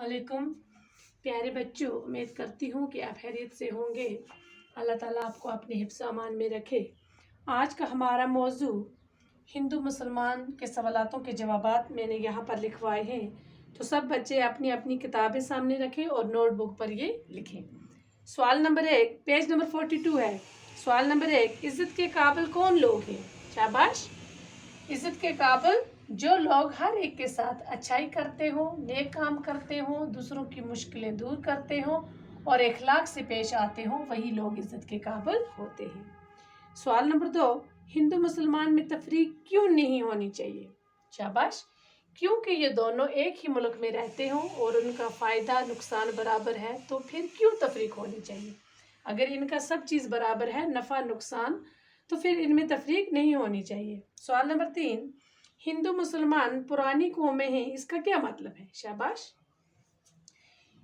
अस्सलामुअलैकुम प्यारे बच्चों, उम्मीद करती हूँ कि आप खैरियत से होंगे। अल्लाह ताला आपको अपने हिफ्ज़ अमान में रखे। आज का हमारा मौजू हिंदू मुसलमान के सवालातों के जवाबात मैंने यहाँ पर लिखवाए हैं, तो सब बच्चे अपनी अपनी किताबें सामने रखें और नोटबुक पर ये लिखें। सवाल नंबर 1 पेज नंबर 42 है। सवाल नंबर 1, इज़्ज़त के काबिल कौन लोग हैं? शाबाश। इज़्ज़त के काबिल जो लोग हर एक के साथ अच्छाई करते हो, नेक काम करते हो, दूसरों की मुश्किलें दूर करते हो और इखलाक से पेश आते हो, वही लोग इज़्ज़त के काबिल होते हैं। सवाल नंबर 2, हिंदू मुसलमान में तफरीक क्यों नहीं होनी चाहिए? शाबाश। क्योंकि ये दोनों एक ही मुल्क में रहते हों और उनका फ़ायदा नुकसान बराबर है, तो फिर क्यों तफरीक होनी चाहिए? अगर इनका सब चीज़ बराबर है, नफ़ा नुकसान, तो फिर इनमें तफरीक नहीं होनी चाहिए। सवाल नंबर 3, हिंदू मुसलमान पुरानी कौमें हैं, इसका क्या मतलब है? शाबाश।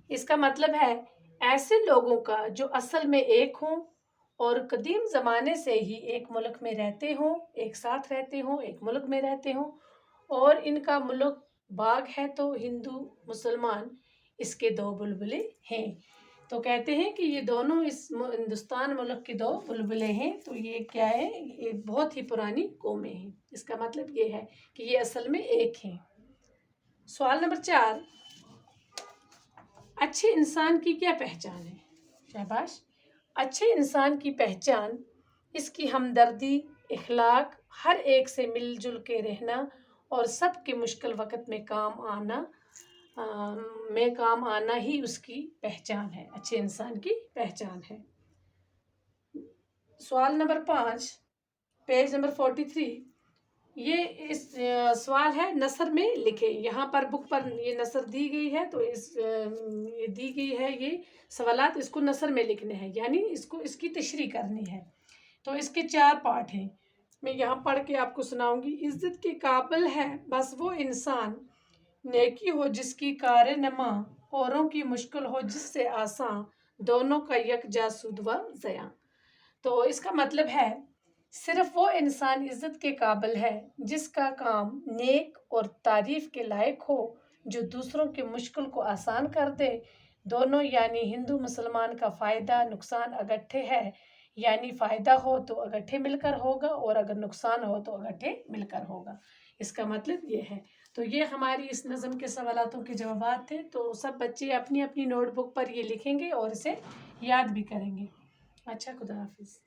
इसका मतलब है ऐसे लोगों का जो असल में एक हों और कदीम ज़माने से ही एक मुल्क में रहते हों, एक साथ रहते हों, एक मुल्क में रहते हों और इनका मुल्क बाग है, तो हिंदू मुसलमान इसके दो बुलबुले हैं। तो कहते हैं कि ये दोनों इस हिंदुस्तान मुल्क के दो बुलबुले हैं। तो ये क्या है? ये बहुत ही पुरानी कौमें हैं। इसका मतलब ये है कि ये असल में एक हैं। सवाल नंबर 4, अच्छे इंसान की क्या पहचान है? शाबाश। अच्छे इंसान की पहचान इसकी हमदर्दी, इखलाक, हर एक से मिलजुल के रहना और सबके मुश्किल वक़्त में काम आना ही उसकी पहचान है, अच्छे इंसान की पहचान है। सवाल नंबर 5 पेज नंबर 43, ये इस सवाल है नसर में लिखे। यहाँ पर बुक पर ये नसर दी गई है, तो ये दी गई है ये सवालात, इसको नसर में लिखने हैं, यानी इसकी तशरीह करनी है। तो इसके 4 पार्ट हैं, मैं यहाँ पढ़ के आपको सुनाऊंगी। इज़्ज़त के काबिल है बस वो इंसान, नेकी हो जिसकी कारनमा, औरों की मुश्किल हो जिससे आसान, दोनों का यकजा सूद व ज़या। तो इसका मतलब है सिर्फ वो इंसान इज़्ज़त के काबिल है जिसका काम नेक और तारीफ़ के लायक हो, जो दूसरों की मुश्किल को आसान कर दे। दोनों यानी हिंदू मुसलमान का फ़ायदा नुकसान इकट्ठे है, यानी फ़ायदा हो तो इकट्ठे मिलकर होगा और अगर नुकसान हो तो इकट्ठे मिलकर होगा। इसका मतलब ये है। तो ये हमारी इस नज़म के सवालातों के जवाबात थे। तो सब बच्चे अपनी अपनी नोटबुक पर ये लिखेंगे और इसे याद भी करेंगे। अच्छा, खुदा हाफिज़।